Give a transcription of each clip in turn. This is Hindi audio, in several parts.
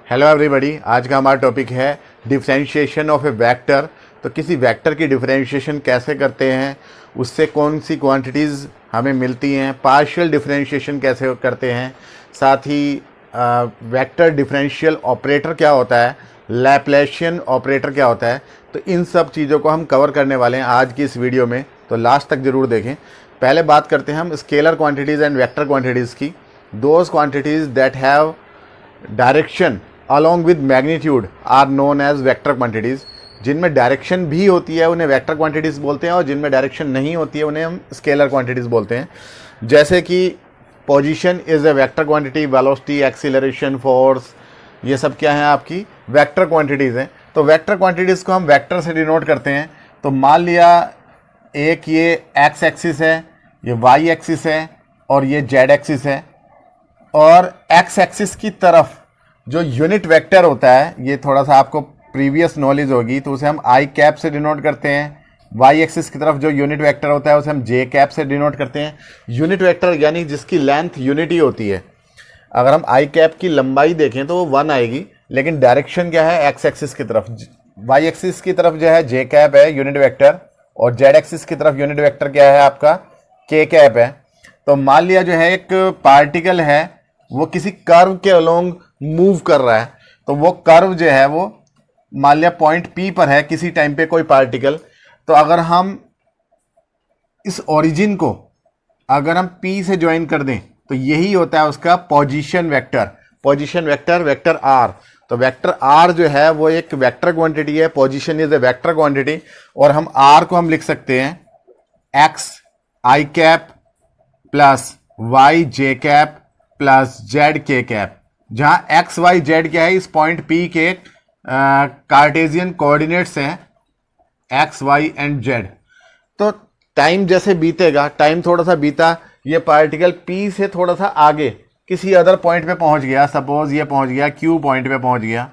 हेलो एवरीबॉडी, आज का हमारा टॉपिक है डिफरेंशिएशन ऑफ ए वेक्टर। तो किसी वेक्टर की डिफरेंशिएशन कैसे करते हैं, उससे कौन सी क्वांटिटीज़ हमें मिलती हैं, पार्शियल डिफरेंशिएशन कैसे करते हैं, साथ ही वेक्टर डिफरेंशियल ऑपरेटर क्या होता है, लैप्लाशियन ऑपरेटर क्या होता है। तो इन सब चीज़ों को हम कवर करने वाले हैं आज की इस वीडियो में, तो लास्ट तक ज़रूर देखें। पहले बात करते हैं हम scalar quantities and vector quantities की। Those quantities that have direction along with magnitude are known as vector quantities. जिनमें डायरेक्शन भी होती है उन्हें वेक्टर क्वांटिटीज़ बोलते हैं, और जिनमें डायरेक्शन नहीं होती है उन्हें हम स्केलर क्वांटिटीज़ बोलते हैं। जैसे कि position is a vector quantity, velocity, acceleration, force, ये सब क्या है आपकी वेक्टर क्वांटिटीज़ हैं। तो वेक्टर क्वांटिटीज़ को हम वेक्टर से डिनोट करते हैं। तो मान लिया एक ये एक्स एक्सिस है, ये वाई एक्सिस है और ये जेड एक्सिस है, और एक्स एक्सिस की तरफ जो यूनिट वेक्टर होता है, ये थोड़ा सा आपको प्रीवियस नॉलेज होगी, तो उसे हम आई कैप से डिनोट करते हैं। वाई एक्सिस की तरफ जो यूनिट वेक्टर होता है उसे हम जे कैप से डिनोट करते हैं। यूनिट वेक्टर यानी जिसकी लेंथ यूनिटी होती है। अगर हम आई कैप की लंबाई देखें तो वो 1 आएगी, लेकिन डायरेक्शन क्या है एक्स एक्सिस की तरफ। वाई एक्सिस की तरफ जो है जे कैप है यूनिट वेक्टर, और जेड एक्सिस की तरफ यूनिट वेक्टर क्या है आपका के कैप है। तो मान लिया जो है एक पार्टिकल है वो किसी कर्व के अलोंग मूव कर रहा है, तो वो कर्व जो है वो मान लिया पॉइंट पी पर है किसी टाइम पे कोई पार्टिकल। तो अगर हम इस ओरिजिन को अगर हम पी से ज्वाइन कर दें तो यही होता है उसका position vector. Position vector vector r. तो वेक्टर आर जो है वो एक वेक्टर क्वांटिटी है। Position is a vector quantity, और हम आर को हम लिख सकते हैं x i cap plus y j cap plus z k cap, जहां एक्स वाई जेड क्या है इस पॉइंट पी के कार्टेशियन कोऑर्डिनेट्स हैं एक्स वाई एंड जेड। तो टाइम जैसे बीतेगा, टाइम थोड़ा सा बीता, ये पार्टिकल पी से थोड़ा सा आगे किसी अदर पॉइंट पे पहुंच गया, सपोज ये पहुंच गया क्यू पॉइंट पे पहुंच गया,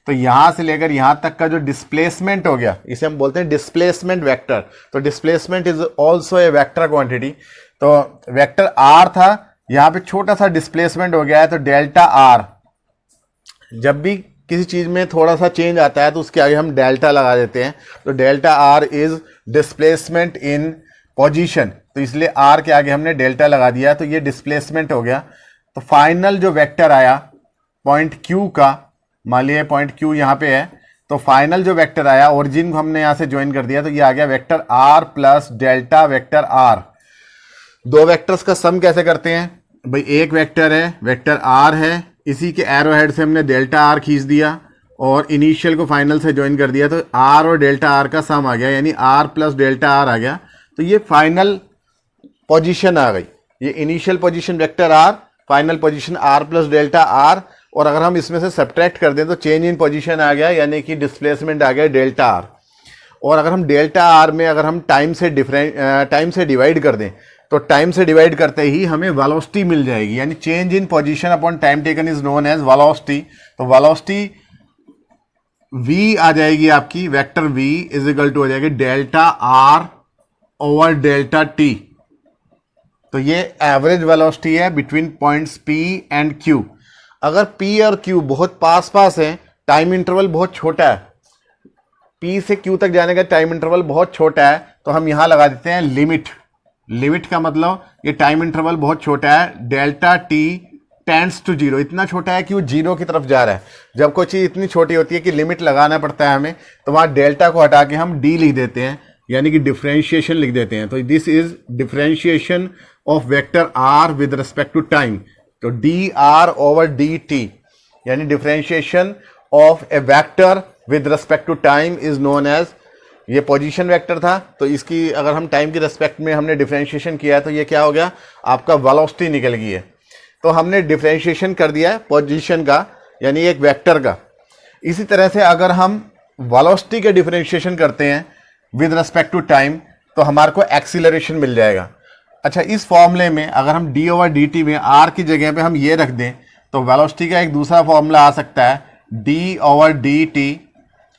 तो यहां से लेकर यहां तक का जो डिस्प्लेसमेंट हो गया इसे हम बोलते हैं डिस्प्लेसमेंट वेक्टर। तो displacement is also a vector quantity. तो वेक्टर आर था, यहां पे छोटा सा डिस्प्लेसमेंट हो गया है, तो डेल्टा आर। जब भी किसी चीज में थोड़ा सा चेंज आता है तो उसके आगे हम डेल्टा लगा देते हैं। तो delta R is displacement in position, तो इसलिए आर के आगे हमने डेल्टा लगा दिया, तो ये डिस्प्लेसमेंट हो गया। तो फाइनल जो वेक्टर आया पॉइंट क्यू का, मान लिया पॉइंट क्यू यहाँ पे है, तो फाइनल जो वेक्टर आया ओरिजिन को हमने यहाँ से ज्वाइन कर दिया, तो ये आ गया vector r plus delta vector r. दो वेक्टर्स का सम कैसे करते हैं भाई? एक वेक्टर है वेक्टर आर है, इसी के एरो हेड से हमने डेल्टा आर खींच दिया और इनिशियल को फाइनल से ज्वाइन कर दिया, तो आर और डेल्टा आर का सम आ गया, यानी आर प्लस डेल्टा आर आ गया। तो ये फाइनल पोजीशन आ गई, ये initial position vector r, final position r plus delta r. और अगर हम इसमें से सब्ट्रैक्ट कर दें तो चेंज इन पोजीशन आ गया, यानी कि डिस्प्लेसमेंट आ गया डेल्टा आर। और अगर हम डेल्टा आर में अगर हम टाइम से डिवाइड कर दें तो टाइम से डिवाइड करते ही हमें वेलोसिटी मिल जाएगी, यानी change in position upon time taken is known as velocity. तो वेलोसिटी v आ जाएगी आपकी, vector v is equal to हो जाएगी delta r over delta t. तो ये एवरेज वेलोसिटी है between points p and q। अगर p और q बहुत पास पास हैं, टाइम इंटरवल बहुत छोटा है, p से q तक जाने का टाइम इंटरवल बहुत छोटा है, तो हम यहां लगा देते हैं लिमिट। लिमिट का मतलब ये टाइम इंटरवल बहुत छोटा है, delta t tends to zero, इतना छोटा है कि वो जीरो की तरफ जा रहा है। जब कोई चीज़ इतनी छोटी होती है कि लिमिट लगाना पड़ता है हमें, तो वहाँ डेल्टा को हटा के हम डी लिख देते हैं, यानी कि डिफरेंशिएशन लिख देते हैं। तो this is differentiation of vector r with respect to time. तो d r over d t, यानी differentiation of a vector with respect to time is known as, ये पोजीशन वेक्टर था, तो इसकी अगर हम टाइम की रिस्पेक्ट में हमने डिफरेंशिएशन किया है तो ये क्या हो गया आपका वेलोसिटी निकल गई है। तो हमने डिफरेंशिएशन कर दिया है पोजीशन का, यानी एक वेक्टर का। इसी तरह से अगर हम वेलोसिटी के डिफरेंशिएशन करते हैं विद रिस्पेक्ट टू टाइम तो हमारे को एक्सीलरेशन मिल जाएगा। अच्छा, इस फॉर्मूले में अगर हम डी ओवर डी टी में आर की जगह पे हम ये रख दें तो वेलोसिटी का एक दूसरा फॉर्मूला आ सकता है d over d t.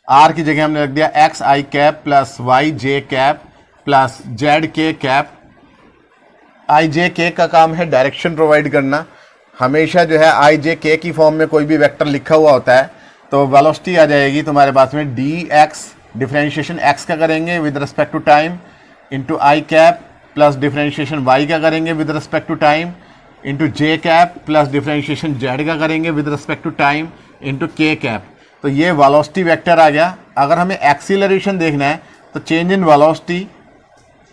R की जगह हमने रख दिया x i cap plus y j cap plus z k cap. I j k का काम है डायरेक्शन प्रोवाइड करना, हमेशा जो है आई जे के की फॉर्म में कोई भी वेक्टर लिखा हुआ होता है तो वेलोसिटी आ जाएगी तुम्हारे पास में डी एक्स, डिफरेंशिएशन एक्स का करेंगे with respect to time into i cap plus differentiation y का करेंगे with respect to time into j cap plus differentiation z का करेंगे with respect to time into k cap. तो ये वेलोसिटी वेक्टर आ गया। अगर हमें एक्सीलरेशन देखना है तो change in velocity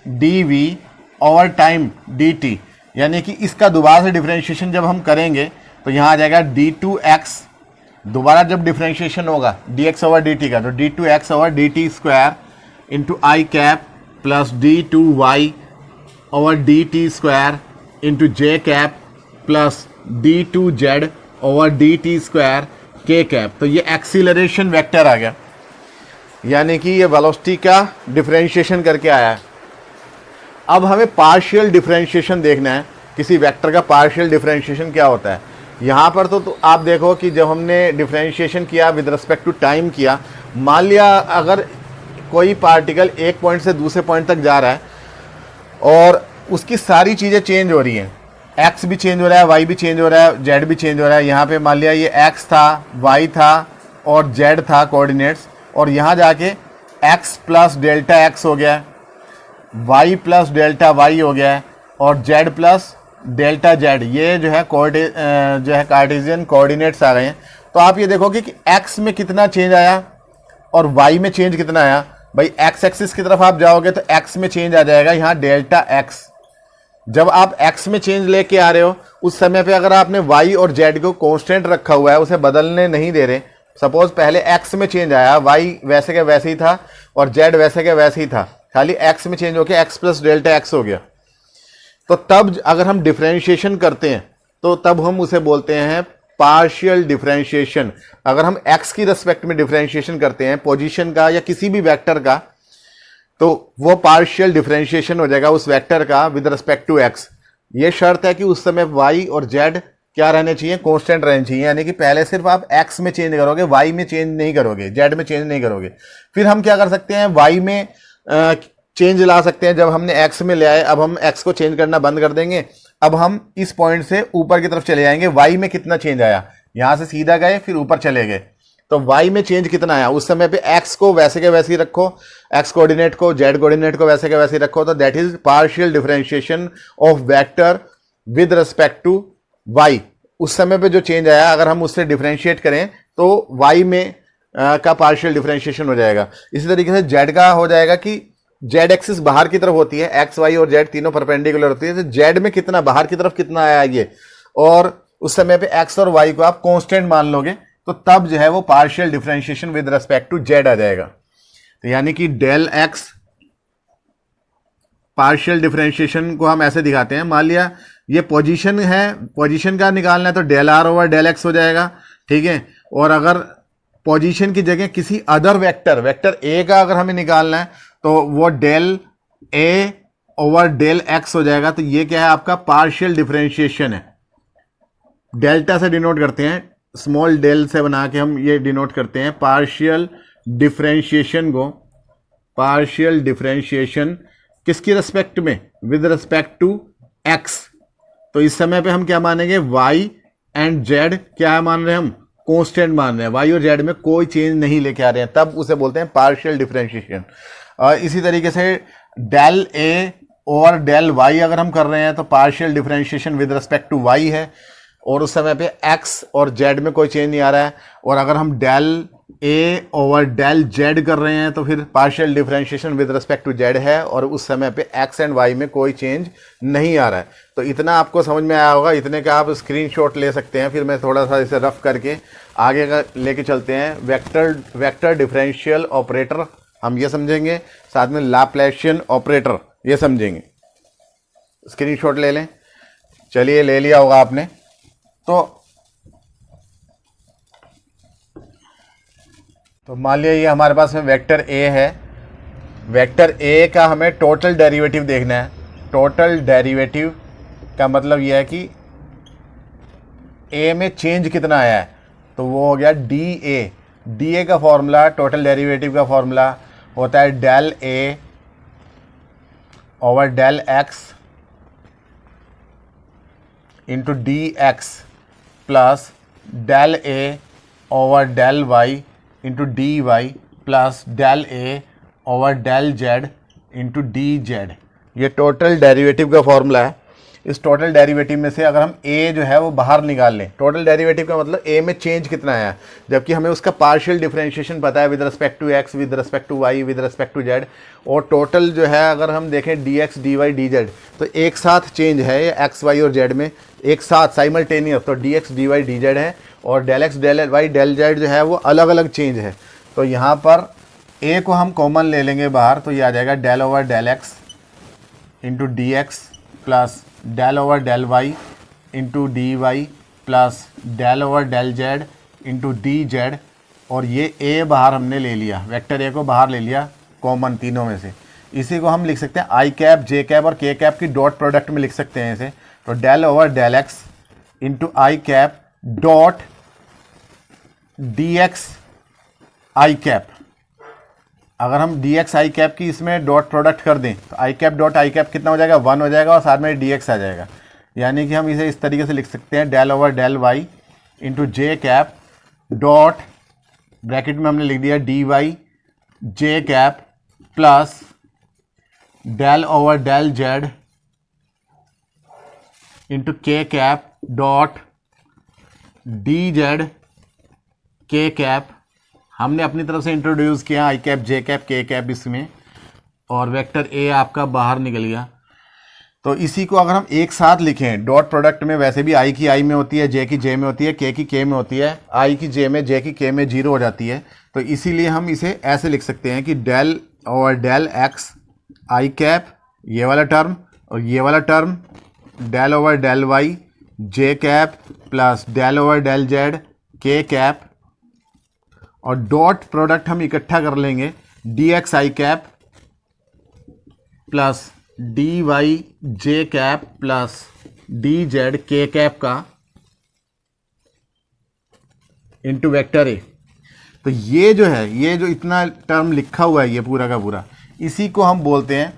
d v over time d t, यानी कि इसका दोबारा से डिफरेंशिएशन जब हम करेंगे तो यहाँ आ जाएगा डी टू एक्स, दोबारा जब डिफरेंशिएशन होगा d x over d t का तो d two x over d t square into i cap plus d two y over d t square into j cap plus d two z over d t square k cap. तो ये एक्सीलरेशन वेक्टर आ गया, यानी कि ये वेलोसिटी का डिफरेंशिएशन करके आया है। अब हमें पार्शियल डिफरेंशिएशन देखना है, किसी वेक्टर का पार्शियल डिफरेंशिएशन क्या होता है। यहाँ पर तो आप देखो कि जब हमने डिफरेंशिएशन किया विद रिस्पेक्ट टू टाइम किया, मान लिया अगर कोई पार्टिकल एक पॉइंट से दूसरे पॉइंट तक जा रहा है और उसकी सारी चीज़ें चेंज हो रही हैं, एक्स भी चेंज हो रहा है, वाई भी चेंज हो रहा है, जेड भी चेंज हो रहा है। यहाँ पे मान लिया ये एक्स था, वाई था और जेड था कोऑर्डिनेट्स, और यहाँ जाके एक्स प्लस डेल्टा एक्स हो गया, वाई प्लस डेल्टा वाई हो गया है और जेड प्लस डेल्टा जेड। ये जो है कार्टेशियन कोऑर्डिनेट्स आ गए हैं। तो आप ये देखोगे कि एक्स में कितना चेंज आया और वाई में चेंज कितना आया। भाई एक्स एक्सिस की तरफ आप जाओगे तो एक्स में चेंज आ जाएगा यहाँ डेल्टा एक्स। जब आप एक्स में चेंज लेके आ रहे हो उस समय पे अगर आपने वाई और जेड को कांस्टेंट रखा हुआ है, उसे बदलने नहीं दे रहे, सपोज पहले एक्स में चेंज आया, वाई वैसे के वैसे ही था और जेड वैसे के वैसे ही था, खाली एक्स में चेंज होकर एक्स प्लस डेल्टा एक्स हो गया, तो तब अगर हम डिफरेंशिएशन करते हैं तो तब हम उसे बोलते हैं पार्शियल डिफरेंशिएशन। अगर हम एक्स की रिस्पेक्ट में डिफरेंशिएशन करते हैं पोजीशन का या किसी भी वेक्टर का, तो वो पार्शियल डिफरेंशिएशन हो जाएगा उस वेक्टर का विद रिस्पेक्ट टू एक्स। ये शर्त है कि उस समय वाई और जेड क्या रहने चाहिए, कांस्टेंट रहने चाहिए, यानी कि पहले सिर्फ आप एक्स में चेंज करोगे, वाई में चेंज नहीं करोगे, जेड में चेंज नहीं करोगे। फिर हम क्या कर सकते हैं, वाई में चेंज ला सकते हैं। जब हमने एक्स में ले आए, अब हम एक्स को चेंज करना बंद कर देंगे, अब हम इस पॉइंट से ऊपर की तरफ चले जाएंगे, वाई में कितना चेंज आया, यहां से सीधा गए फिर ऊपर चले गए, तो वाई में चेंज कितना आया, उस समय पे एक्स को वैसे के वैसे ही रखो, एक्स कोऑर्डिनेट को, जेड कोऑर्डिनेट को वैसे के वैसे ही रखो, तो that is partial differentiation of vector with respect to y. उस समय पे जो चेंज आया अगर हम उससे डिफरेंशिएट करें तो वाई में का पार्शियल डिफरेंशिएशन हो जाएगा। इसी तरीके से जेड का हो जाएगा कि जेड एक्सिस बाहर की तरफ होती है, एक्स वाई और जेड तीनों परपेंडिकुलर होती है, तो जेड में कितना बाहर की तरफ कितना आया ये, और उस समय पे एक्स और वाई को आप कांस्टेंट मान लोगे, तो तब जो है वो partial differentiation with respect to z आ जाएगा। तो यानी कि डेल एक्स पार्शियल डिफरेंशिएशन को हम ऐसे दिखाते हैं, मान लिया ये पोजीशन है, पोजीशन का निकालना है तो del r over del x हो जाएगा, ठीक है। और अगर पोजीशन की जगह किसी अदर वेक्टर, वेक्टर ए का अगर हमें निकालना है तो वो del A over del x हो जाएगा। तो ये क्या है, आपका पार्शियल डिफरेंशिएशन है। डेल्टा से डिनोट करते हैं, स्मॉल डेल से बना के हम ये डिनोट करते हैं पार्शियल डिफरेंशिएशन को। पार्शियल डिफरेंशिएशन किसकी रिस्पेक्ट में, विद रिस्पेक्ट टू एक्स। तो इस समय पे हम क्या मानेंगे, वाई एंड जेड क्या मान रहे हैं, हम कांस्टेंट मान रहे हैं, वाई और जेड में कोई चेंज नहीं लेके आ रहे हैं, तब उसे बोलते हैं पार्शियल डिफरेंशिएशन। और इसी तरीके से डेल ए और डेल वाई अगर हम कर रहे हैं तो partial differentiation with respect to y है, और उस समय पे एक्स और जेड में कोई चेंज नहीं आ रहा है। और अगर हम डेल ए ओवर डेल जेड कर रहे हैं तो फिर partial differentiation with respect to z है, और उस समय पे एक्स एंड वाई में कोई चेंज नहीं आ रहा है। तो इतना आपको समझ में आया होगा, इतने का आप स्क्रीनशॉट ले सकते हैं। फिर मैं थोड़ा सा इसे रफ करके आगे का लेके चलते हैं। वेक्टर डिफरेंशियल ऑपरेटर हम ये समझेंगे, साथ में लाप्लासियन ऑपरेटर ये समझेंगे। स्क्रीनशॉट ले लें, चलिए ले लिया होगा आपने। तो मान लिया ये हमारे पास में वेक्टर ए है, वेक्टर ए का हमें टोटल डेरिवेटिव देखना है। टोटल डेरिवेटिव का मतलब यह है कि ए में चेंज कितना आया है, तो वो हो गया डी ए। डी ए का फॉर्मूला, टोटल डेरिवेटिव का फॉर्मूला होता है डेल ए over del x into d x plus del ए over del y into d y plus del ए over del z into d z. ये टोटल डेरिवेटिव का फॉर्मूला है। इस टोटल डेरिवेटिव में से अगर हम a जो है वो बाहर निकाल लें, टोटल डेरिवेटिव का मतलब a में चेंज कितना आया, जबकि हमें उसका पार्शियल डिफरेंशिएशन पता है with respect to x, with respect to y, with respect to z, और टोटल जो है अगर हम देखें dx, dy, dz तो एक साथ चेंज है ये x, y और z में एक साथ साइमल्टेनियस, तो dx, dy, dz है, और del x, del y, del z जो है वो अलग अलग चेंज है। तो यहाँ पर a को हम कॉमन ले लेंगे बाहर, तो ये आ जाएगा del over del x into d x plus del over del y into d y plus del over del z into d z, और ये a बाहर हमने ले लिया, वेक्टर a को बाहर ले लिया कॉमन तीनों में से। इसी को हम लिख सकते हैं आई कैप, जे कैप और के कैप की डॉट प्रोडक्ट में लिख सकते हैं इसे। तो del over del x into i cap dot d x i cap. अगर हम डी एक्स आई कैप की इसमें डॉट प्रोडक्ट कर दें तो आई कैप डॉट आई कैप कितना हो जाएगा, 1 हो जाएगा, और साथ में डी एक्स आ जाएगा। यानी कि हम इसे इस तरीके से लिख सकते हैं del over del y into j cap dot bracket में हमने लिख दिया d y j cap plus del over del z into k cap dot d z k cap. हमने अपनी तरफ से इंट्रोड्यूस किया i cap, j cap, k cap इसमें, और वेक्टर ए आपका बाहर निकल गया। तो इसी को अगर हम एक साथ लिखें डॉट प्रोडक्ट में, वैसे भी आई की आई में होती है, जे की जे में होती है, के की के में होती है, आई की जे में, जे की के में 0 हो जाती है। तो इसीलिए हम इसे ऐसे लिख सकते हैं कि del over del x i cap ये वाला टर्म, और ये वाला term del over del y j cap plus del over del z k cap, और डॉट प्रोडक्ट हम इकट्ठा कर लेंगे d x i cap plus d y j cap plus d z k cap का इंटू वेक्टर ए। तो ये जो है, ये जो इतना टर्म लिखा हुआ है ये पूरा का पूरा, इसी को हम बोलते हैं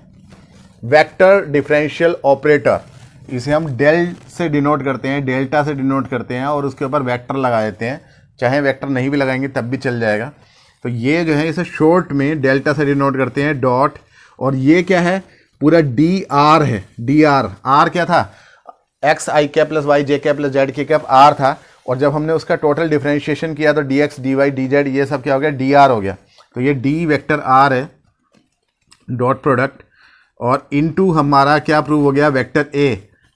वेक्टर डिफरेंशियल ऑपरेटर। इसे हम डेल से डिनोट करते हैं, डेल्टा से डिनोट करते हैं, और उसके ऊपर वेक्टर लगा देते हैं। चाहे वेक्टर नहीं भी लगाएंगे तब भी चल जाएगा। तो ये जो है इसे शॉर्ट में डेल्टा से डिनोट करते हैं डॉट, और ये क्या है, पूरा डी आर है। डी आर, आर क्या था, x i cap plus y j cap plus z k cap r था, और जब हमने उसका टोटल डिफरेंशिएशन किया तो d x d y d z ये सब क्या हो गया, डी आर हो गया। तो ये डी वेक्टर आर है डॉट प्रोडक्ट, और इनटू हमारा क्या प्रूव हो गया, वेक्टर ए।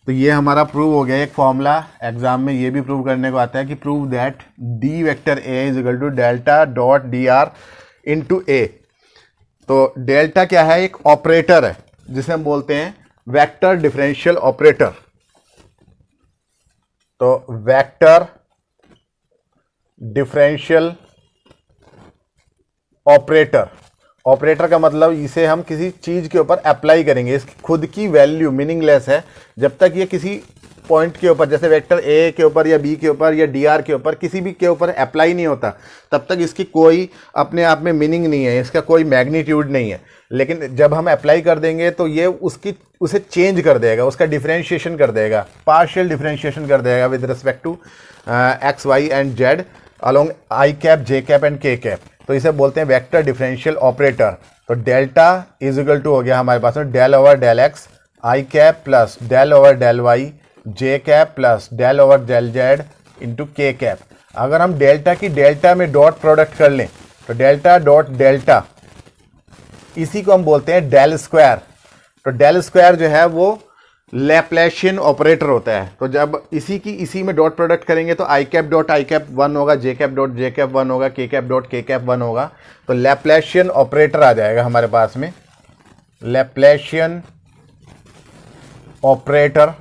तो ये हमारा प्रूव हो गया एक फॉर्मूला, एग्जाम में ये भी प्रूव करने को आता है कि prove that d vector a is equal to delta dot d r into a. तो डेल्टा क्या है, एक ऑपरेटर है जिसे हम बोलते हैं वेक्टर डिफरेंशियल ऑपरेटर। तो वेक्टर डिफरेंशियल ऑपरेटर, ऑपरेटर का मतलब इसे हम किसी चीज के ऊपर अप्लाई करेंगे, इसकी खुद की वैल्यू मीनिंगलेस है जब तक ये किसी पॉइंट के ऊपर, जैसे वेक्टर ए के ऊपर या बी के ऊपर या डी आर के ऊपर, किसी भी के ऊपर अप्लाई नहीं होता, तब तक इसकी कोई अपने आप में मीनिंग नहीं है, इसका कोई मैग्नीट्यूड नहीं है। लेकिन जब हम अप्लाई कर देंगे तो ये उसे चेंज कर देगा, उसका डिफरेंशिएशन कर देगा, पार्शियल डिफरेंशिएशन कर देगा with respect to x y and z along i cap j cap and k cap. तो इसे बोलते हैं वेक्टर डिफरेंशियल ऑपरेटर। तो डेल्टा इज इक्वल टू हो गया हमारे पास में del over del x i cap plus del over del y j cap plus del over del z into k cap. अगर हम डेल्टा की डेल्टा में डॉट प्रोडक्ट कर लें तो डेल्टा डॉट डेल्टा, इसी को हम बोलते हैं डेल स्क्वायर। तो डेल स्क्वायर जो है वो लैप्लाशियन ऑपरेटर होता है। तो जब इसी में डॉट प्रोडक्ट करेंगे तो आई कैप डॉट आई कैप 1 होगा, जे कैप डॉट जे कैप 1 होगा, के कैप डॉट के कैप 1 होगा। तो लैप्लाशियन ऑपरेटर आ जाएगा हमारे पास में, Laplacian operator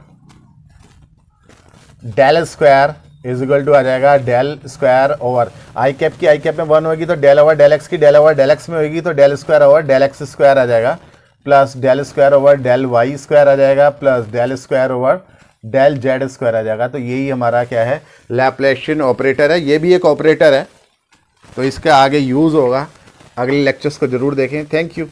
del square is equal to आ जाएगा del square over i cap की आई कैप में 1 होगी तो डेल ओवर डेल एक्स की डेल ओवर डेल एक्स में होगी तो del square over del x square आ जाएगा, plus del square over del y square आ जाएगा, plus del square over del z square आ जाएगा। तो यही हमारा क्या है, लैप्लाशियन ऑपरेटर है। ये भी एक ऑपरेटर है, तो इसका आगे यूज़ होगा, अगले लेक्चर्स को ज़रूर देखें। Thank you.